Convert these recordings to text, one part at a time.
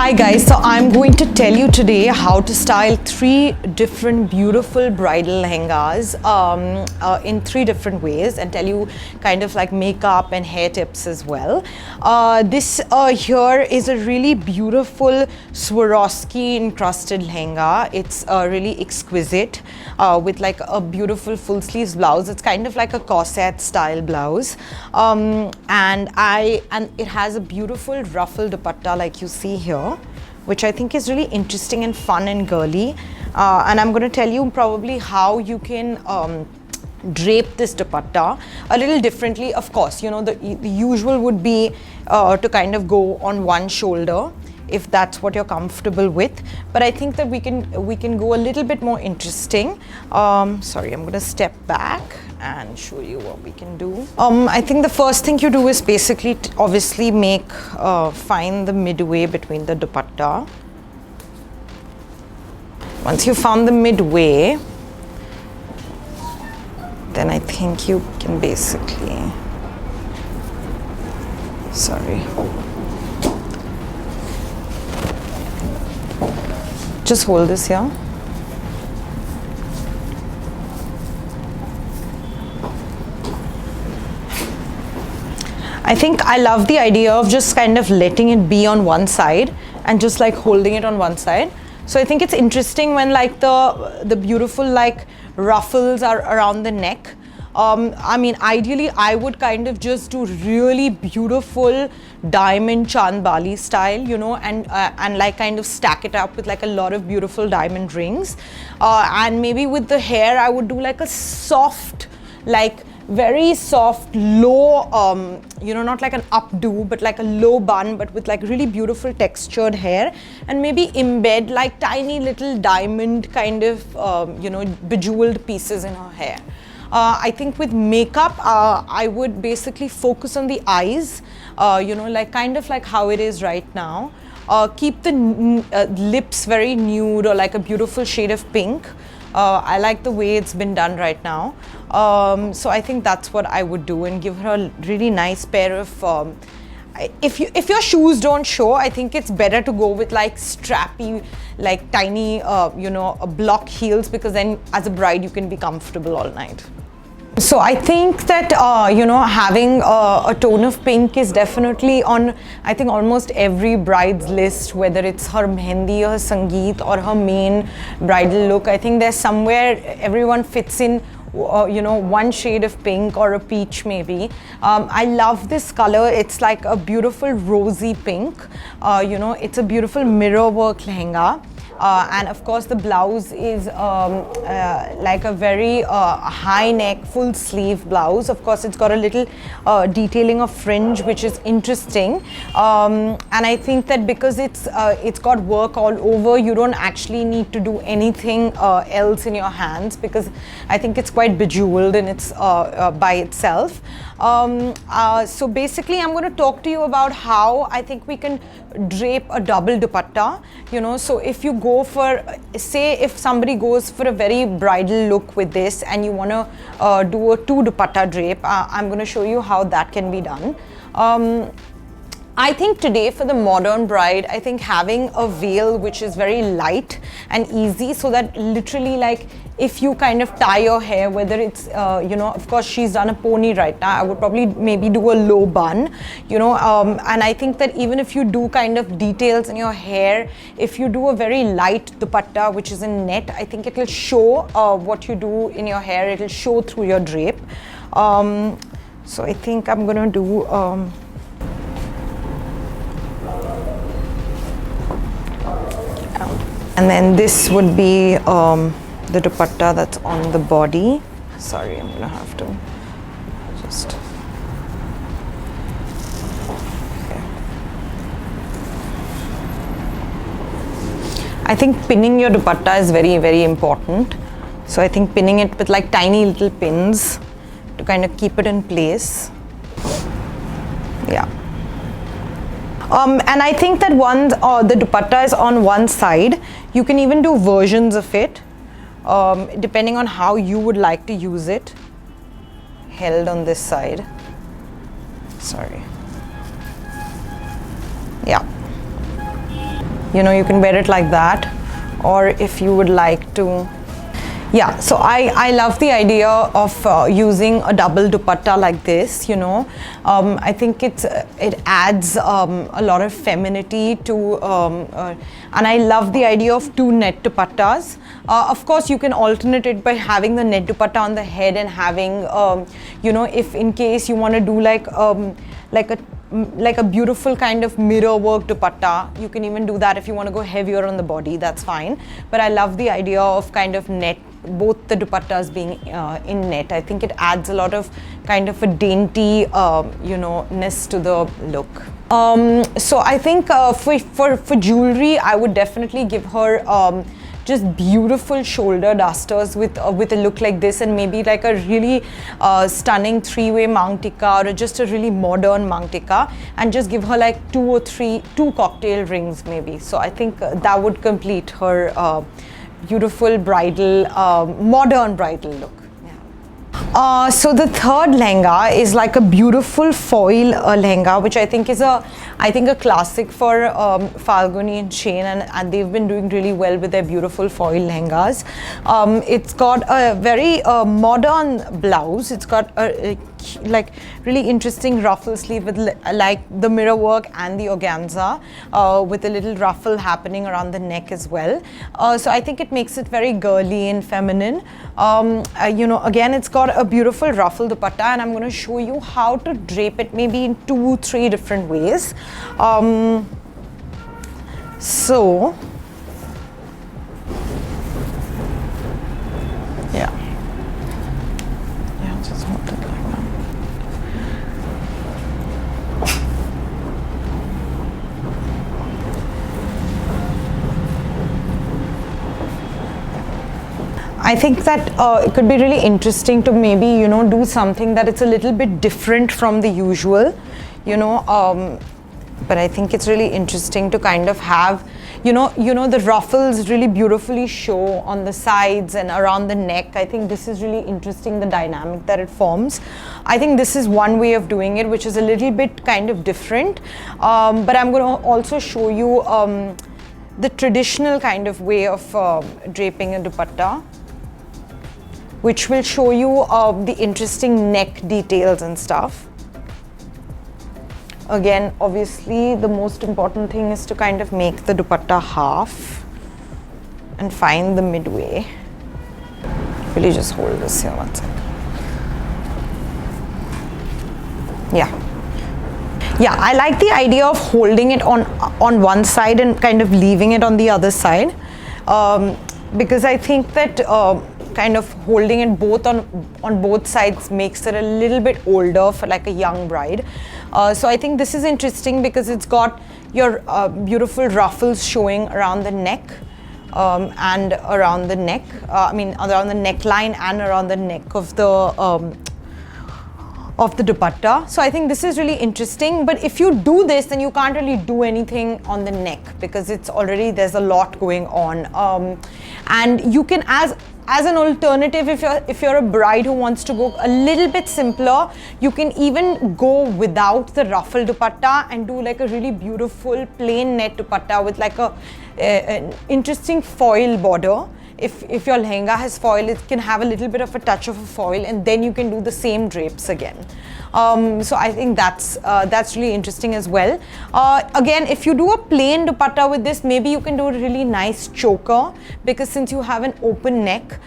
Hi guys, so I'm going to tell you today how to style 3 different beautiful bridal lehengas in 3 different ways, and tell you kind of like makeup and hair tips as well. This here is a really beautiful Swarovski encrusted lehenga. It's really exquisite with like a beautiful full sleeves blouse. It's kind of like a corset style blouse, and it has a beautiful ruffle dupatta like you see here, which I think is really interesting and fun and girly. And I'm going to tell you probably how you can drape this dupatta a little differently. Of course, you know, the usual would be to kind of go on one shoulder, if that's what you're comfortable with, but I think that we can go a little bit more interesting. Sorry, I'm going to step back and show you what we can do. I think the first thing you do is basically obviously find the midway between the dupatta. Once you found the midway, then I think you can basically, just hold this here. I think I love the idea of just kind of letting it be on one side and just like holding it on one side. So I think it's interesting when like the beautiful like ruffles are around the neck. I mean, ideally I would kind of just do really beautiful diamond Chand Bali style, you know, and like kind of stack it up with like a lot of beautiful diamond rings. And maybe with the hair I would do like a soft, like very soft low, you know, not like an updo but like a low bun, but with like really beautiful textured hair, and maybe embed like tiny little diamond kind of you know, bejeweled pieces in her hair. I think with makeup I would basically focus on the eyes, you know, like kind of like how it is right now. Keep the lips very nude or like a beautiful shade of pink. I like the way it's been done right now. So I think that's what I would do, and give her a really nice pair of if your shoes don't show, I think it's better to go with like strappy, like tiny you know, block heels, because then as a bride you can be comfortable all night. So I think that you know, having a tone of pink is definitely on, I think, almost every bride's list, whether it's her mehendi or her sangeet or her main bridal look. I think there's somewhere everyone fits in you know, one shade of pink or a peach maybe. I love this color. It's like a beautiful rosy pink. You know, it's a beautiful mirror work lehenga. And of course the blouse is like a very high neck full sleeve blouse. Of course it's got a little detailing of fringe, which is interesting, and I think that because it's got work all over, you don't actually need to do anything else in your hands, because I think it's quite bejeweled and it's by itself. So basically I'm going to talk to you about how I think we can drape a double dupatta, you know. So if you go for, say if somebody goes for a very bridal look with this and you want to do a 2 dupatta drape, I'm going to show you how that can be done. I think today for the modern bride, I think having a veil which is very light and easy, so that literally like if you kind of tie your hair, whether it's you know, of course she's done a pony right now, I would probably maybe do a low bun, you know, and I think that even if you do kind of details in your hair, if you do a very light dupatta which is in net, I think it will show what you do in your hair, it will show through your drape. So I think I'm gonna do and then this would be the dupatta that's on the body. Sorry, I'm gonna have to just, okay. I think pinning your dupatta is very, very important. So I think pinning it with like tiny little pins to kind of keep it in place. Yeah. And I think that once the dupatta is on one side, you can even do versions of it, depending on how you would like to use it. Held on this side. Sorry. Yeah. You know, you can wear it like that, or if you would like to. Yeah, so I love the idea of using a double dupatta like this, you know. I think it adds a lot of femininity to, and I love the idea of 2 net dupattas. Of course, you can alternate it by having the net dupatta on the head and having, you know, if in case you want to do like a beautiful kind of mirror work dupatta, you can even do that. If you want to go heavier on the body, that's fine. But I love the idea of kind of net, both the dupattas being in net. I think it adds a lot of kind of a dainty, you know, ness to the look. So I think for jewelry, I would definitely give her just beautiful shoulder dusters with a look like this, and maybe like a really stunning 3-way mangtika, or just a really modern mangtika, and just give her like 2 cocktail rings maybe. So I think that would complete her beautiful bridal, modern bridal look. So the third lehenga is like a beautiful foil lehenga, which I think is a classic for Falguni and Shane, and they've been doing really well with their beautiful foil lehengas. It's got a very modern blouse. It's got a like really interesting ruffle sleeve with like the mirror work and the organza, with a little ruffle happening around the neck as well. So I think it makes it very girly and feminine. You know, again, it's got a beautiful ruffle dupatta, and I'm going to show you how to drape it maybe in 2-3 different ways. So yeah, just hold it like that. I think that it could be really interesting to maybe, you know, do something that it's a little bit different from the usual, you know, but I think it's really interesting to kind of have, you know, the ruffles really beautifully show on the sides and around the neck. I think this is really interesting, the dynamic that it forms. I think this is one way of doing it, which is a little bit kind of different, but I'm going to also show you the traditional kind of way of draping a dupatta, which will show you the interesting neck details and stuff. Again, obviously, the most important thing is to kind of make the dupatta half and find the midway. Will you just hold this here one second? Yeah, I like the idea of holding it on one side and kind of leaving it on the other side, because I think that kind of holding it both on both sides makes it a little bit older for like a young bride. So I think this is interesting because it's got your beautiful ruffles showing around the neck, and around the neck, around the neckline and around the neck of the dupatta. So I think this is really interesting, but if you do this, then you can't really do anything on the neck because it's already, there's a lot going on. And you can, as an alternative, if you're a bride who wants to go a little bit simpler, you can even go without the ruffle dupatta and do like a really beautiful plain net dupatta with like an interesting foil border. If your lehenga has foil, it can have a little bit of a touch of a foil, and then you can do the same drapes again. So I think that's really interesting as well. Again, if you do a plain dupatta with this, maybe you can do a really nice choker, because since you have an open neck,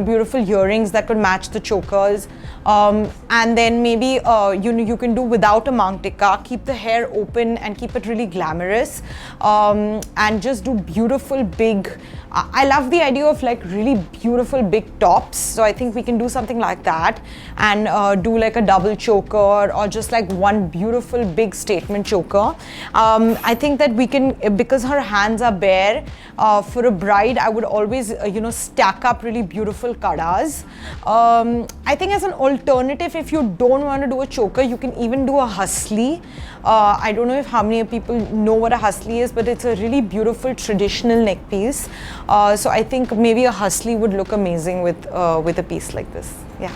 beautiful earrings that could match the chokers, and then maybe you can do without a mangtika, keep the hair open and keep it really glamorous, and just do beautiful big. I love the idea of like really beautiful big tops, so I think we can do something like that and do like a double choker or just like one beautiful big statement choker. I think that we can, because her hands are bare, for a bride I would always stack up really beautiful kadas. I think as an alternative, if you don't want to do a choker, you can even do a hasli. I don't know if how many people know what a hasli is, but it's a really beautiful traditional neck piece. So I think maybe a hasli would look amazing with a piece like this. Yeah.